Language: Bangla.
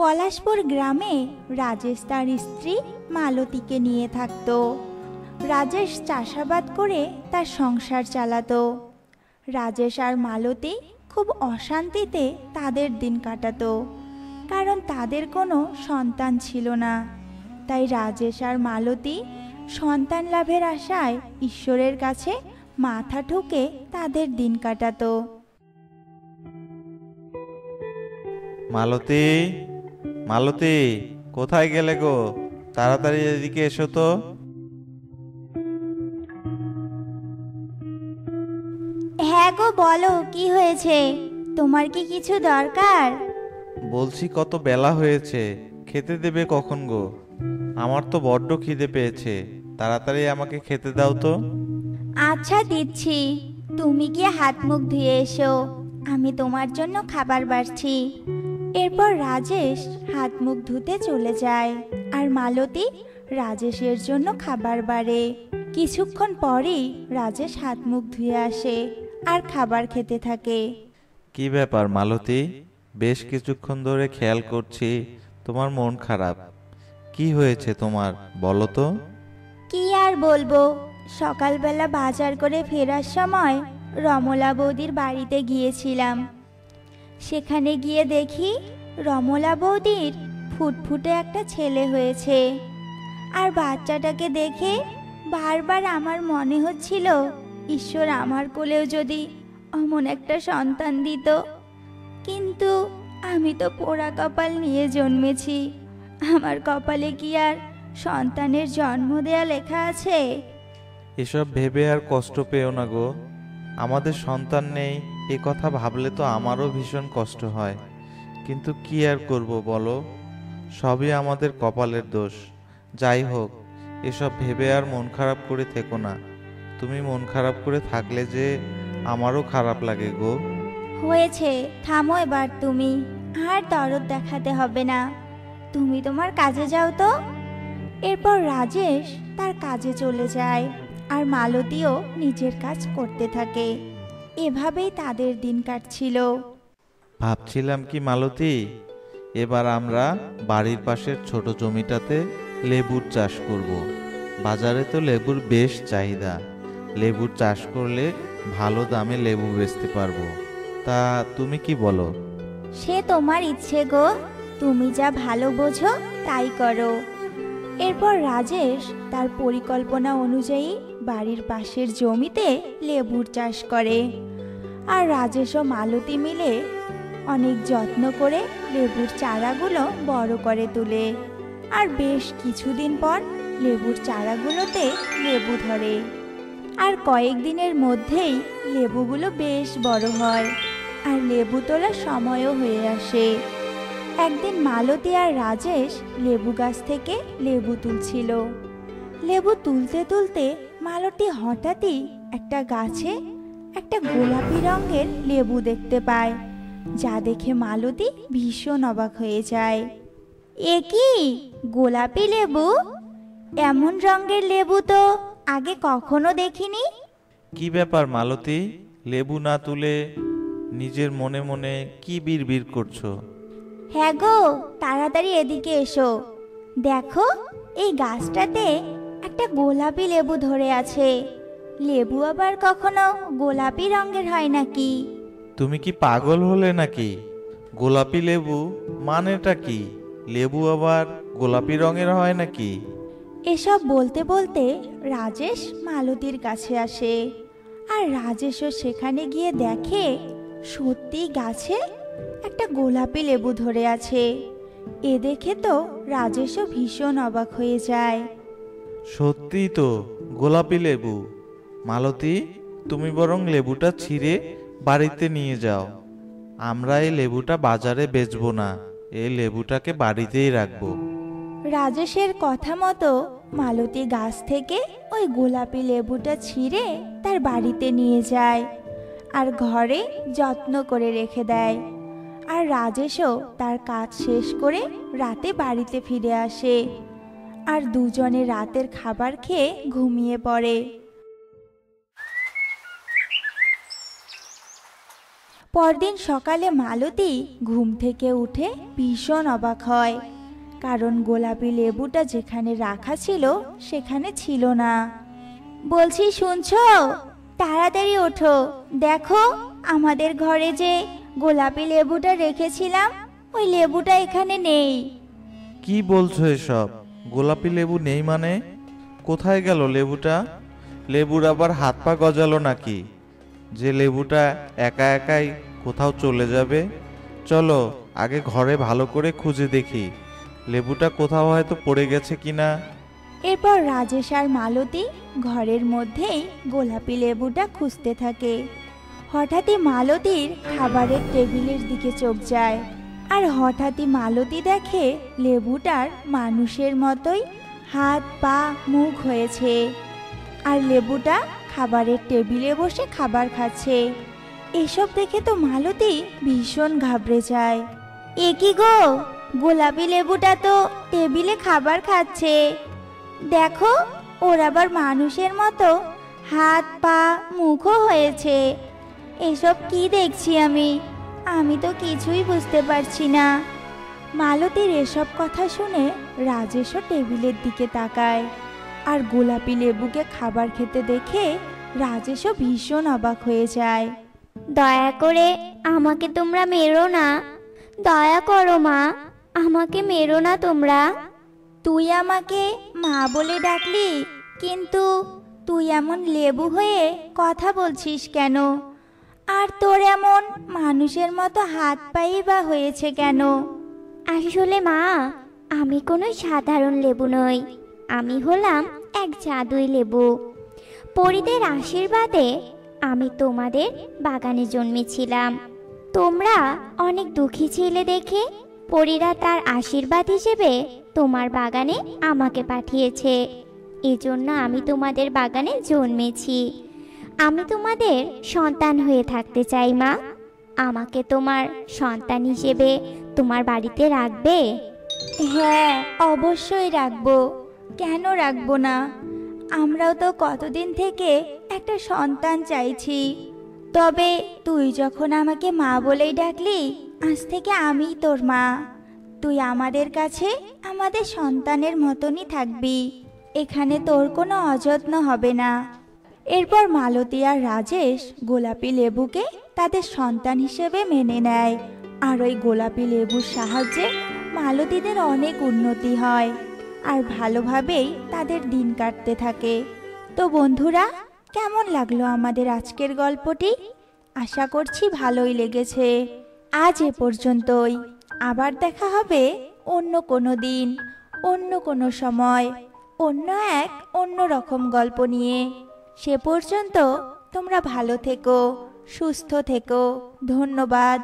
পলাশপুর গ্রামে রাজেশ তার স্ত্রী মালতীকে নিয়ে থাকতো। রাজেশ চাষাবাদ করে তার সংসার চালাতো। রাজেশ আর মালতী খুব অশান্তিতে তাদের দিন কাটাতো, কারণ তাদের কোনো সন্তান ছিল না। তাই রাজেশ আর মালতী সন্তান লাভের আশায় ঈশ্বরের কাছে মাথা ঠুকে তাদের দিন কাটাতো। মালতী, মালতী, কোথায় গেলে গো? তাড়াতাড়ি এদিকে এসো তো। হ্যাঁ গো, বলো কি হয়েছে? তোমার কি কিছু দরকার? বলছি কত বেলা হয়েছে, খেতে দেবে কখন গো? আমার তো বড্ড খিদে পেয়েছে, তাড়াতাড়ি আমাকে খেতে দাও তো। আচ্ছা দিচ্ছি, তুমি গিয়ে হাত মুখ ধুয়ে এসো, আমি তোমার জন্য খাবার বাড়ছি। এরপর রাজেশ হাত মুখ ধুতে চলে যায়, আর মালতী রাজেশের জন্য খাবার বাড়ে। কিছুক্ষণ পরেই রাজেশ হাত মুখ ধুয়ে আসে আর খাবার খেতে থাকে। কি ব্যাপার মালতী, বেশ কিছুক্ষণ ধরে খেয়াল করছি তোমার মন খারাপ। কি হয়েছে তোমার, বলো তো। কি আর বলবো, সকালবেলা বাজার করে ফেরার সময় রমলা বৌদির বাড়িতে গিয়েছিলাম। সেখানে গিয়ে দেখি রমলা বৌদির ফুটফুটে একটা ছেলে হয়েছে। আর বাচ্চাটাকে দেখে বারবার আমার মনে হচ্ছিল, ঈশ্বর আমার কোলেও যদি অমন একটা সন্তান দিত। কিন্তু আমি তো পোড়া কপাল নিয়ে জন্মেছি, আমার কপালে কি আর সন্তানের জন্ম দেয়া লেখা আছে? এসব ভেবে আর কষ্ট পেও না গো। আমাদের সন্তান নেই এ কথা ভাবলে তো আমারও ভীষণ কষ্ট হয়, কিন্তু কি আর করব বলো, সবই আমাদের কপালের দোষ। যাই হোক, এসব ভেবে আর মন খারাপ করে থেকো না। তুমি মন খারাপ করে থাকলে যে আমারও খারাপ লাগে গো। হয়েছে, থামো এবার তুমি, আর দরদ দেখাতে হবে না। তুমি তোমার কাজে যাও তো। এরপর রাজেশ তার কাজে চলে যায়, আর মালতীও নিজের কাজ করতে থাকে। এভাবেই তাদের দিন কাটছিল। ভাবছিলাম কি মালতী, এবার আমরা বাড়ির পাশের ছোট জমিটাতে লেবুর চাষ করব। বাজারে তো লেবুর বেশ চাহিদা, লেবুর চাষ করলে ভালো দামে লেবু বেচতে পারবো। তা তুমি কি বলো? সে তোমার ইচ্ছে গো, তুমি যা ভালো বোঝো তাই করো। এরপর রাজেশ তার পরিকল্পনা অনুযায়ী বাড়ির পাশের জমিতে লেবুর চাষ করে। আর রাজেশ ও মালতী মিলে অনেক যত্ন করে লেবুর চারাগুলো বড় করে তোলে। আর বেশ কিছুদিন পর লেবুর চারাগুলোতে লেবু ধরে। আর কয়েকদিনের মধ্যেই লেবুগুলো বেশ বড় হয়, আর লেবু তোলার সময়ও হয়ে আসে। একদিন মালতী আর রাজেশ লেবু গাছ থেকে লেবু তুলছিল। লেবু তুলতে তুলতে মালতী হঠাৎই একটা গাছে একটা গোলাপি রঙের লেবু দেখতে পায়, যা দেখে মালতী ভীষণ অবাক হয়ে যায়। এ কি, গোলাপি লেবু? এমন রঙের লেবু তো আগে কখনো দেখিনি। কি ব্যাপার মালতী, লেবু না তুলে নিজের মনে মনে কি বিড়বিড় করছো? হ্যাঁ গো, তাড়াতাড়ি এদিকে এসো, দেখো এই গাছটাতে একটা গোলাপি লেবু ধরে আছে। লেবু আবার কখনো গোলাপি রঙের হয় নাকি? তুমি কি পাগল হলে নাকি? গোলাপি লেবু মানেটা কি? লেবু আবার গোলাপি রঙের হয় নাকি? এসব বলতে বলতে রাজেশ মালতীর কাছে আসে। আর রাজেশও সেখানে গিয়ে দেখে সত্যি গাছে একটা গোলাপি লেবু ধরে আছে। এ দেখে তো রাজেশও ভীষণ অবাক হয়ে যায়। সত্যিই তো গোলাপি লেবু। মালতী, তুমি বরং লেবুটা ছিঁড়ে বাড়িতে নিয়ে যাও। আমরা এই লেবুটা বাজারে বেচবো না, এই লেবুটাকে বাড়িতেই রাখবো। রাজেশের কথা মতো মালতী গাছ থেকে ওই গোলাপি লেবুটা ছিঁড়ে তার বাড়িতে নিয়ে যায়, আর ঘরে যত্ন করে রেখে দেয়। আর রাজেশও তার কাজ শেষ করে রাতে বাড়িতে ফিরে আসে, আর দুজনে রাতের খাবার খেয়ে ঘুমিয়ে পড়ে। পরদিন সকালে মালতী ঘুম থেকে উঠে ভীষণ অবাক হয়, কারণ গোলাপি লেবুটা যেখানে রাখা ছিল সেখানে ছিল না। বলছি, শুনছো? তাড়াতাড়ি ওঠো, দেখো আমাদের ঘরে যে গোলাপি লেবুটা রেখেছিলাম ওই লেবুটা এখানে নেই। কি বলছো এসব? গোলাপি লেবু নেই মানে? কোথায় গেল লেবুটা? লেবুর আবার হাত পা গজালো নাকি যে লেবুটা একা একাই কোথাও চলে যাবে? চলো আগে ঘরে ভালো করে খুঁজে দেখি লেবুটা কোথাও হয়তো পড়ে গেছে কিনা। এরপর রাজেশ আর মালতী ঘরের মধ্যেই গোলাপি লেবুটা খুঁজতে থাকে। হঠাৎই মালতীর খাবারের টেবিলের দিকে চোখ যায়, আর হঠাৎই মালতী দেখে লেবুটার মানুষের মতোই হাত পা মুখ হয়েছে, আর লেবুটা খাবারের টেবিলে বসে খাবার খাচ্ছে। এসব দেখে তো মালতী ভীষণ ঘাবড়ে যায়। এ কি গো, গোলাপি লেবুটা তো টেবিলে খাবার খাচ্ছে, দেখো ওর আবার মানুষের মতো হাত পা মুখও হয়েছে। এসব কি দেখছি আমি তো কিছুই বুঝতে পারছি না। মালতীর এসব কথা শুনে রাজেশও টেবিলের দিকে তাকায়, আর গোলাপি লেবুকে খাবার খেতে দেখে রাজেশও ভীষণ অবাক হয়ে যায়। দয়া করে আমাকে তোমরা মেরো না, দয়া করো মা, আমাকে মেরো না তোমরা। তুই আমাকে মা বলে ডাকলি, কিন্তু তুই এমন লেবু হয়ে কথা বলছিস কেন? আর তোর এমন মানুষের মতো হাত পাই বা হয়েছে কেন? আসলে মা, আমি কোনো সাধারণ লেবু নই, আমি হলাম এক জাদুই লেবু। পরীদের আশীর্বাদে আমি তোমাদের বাগানে জন্মেছিলাম। তোমরা অনেক দুঃখী ছিলে দেখে পরীরা তার আশীর্বাদ হিসেবে তোমার বাগানে আমাকে পাঠিয়েছে। এজন্য আমি তোমাদের বাগানে জন্মেছি। আমি তোমাদের সন্তান হয়ে থাকতে চাই মা। আমাকে তোমার সন্তান হিসেবে তোমার বাড়িতে রাখবে? হ্যাঁ, অবশ্যই রাখবো। কেন রাখবো না? আমরাও তো কতদিন থেকে একটা সন্তান চাইছি। তবে তুই যখন আমাকে মা বলেই ডাকলি, আজ থেকে আমিই তোর মা। তুই আমাদের কাছে আমাদের সন্তানের মতনই থাকবি, এখানে তোর কোনো অযত্ন হবে না। এরপর মালতী আর রাজেশ গোলাপি লেবুকে তাদের সন্তান হিসেবে মেনে নেয়, আর ওই গোলাপি লেবুর সাহায্যে মালতীদের অনেক উন্নতি হয়, আর ভালোভাবেই তাদের দিন কাটতে থাকে। তো বন্ধুরা, কেমন লাগলো আমাদের আজকের গল্পটি? আশা করছি ভালোই লেগেছে। আজ এ পর্যন্তই। আবার দেখা হবে অন্য কোনো দিন, অন্য কোনো সময়, অন্য এক অন্য রকম গল্প নিয়ে। সে পর্যন্ত তোমরা ভালো থেকো, সুস্থ থেকো। ধন্যবাদ।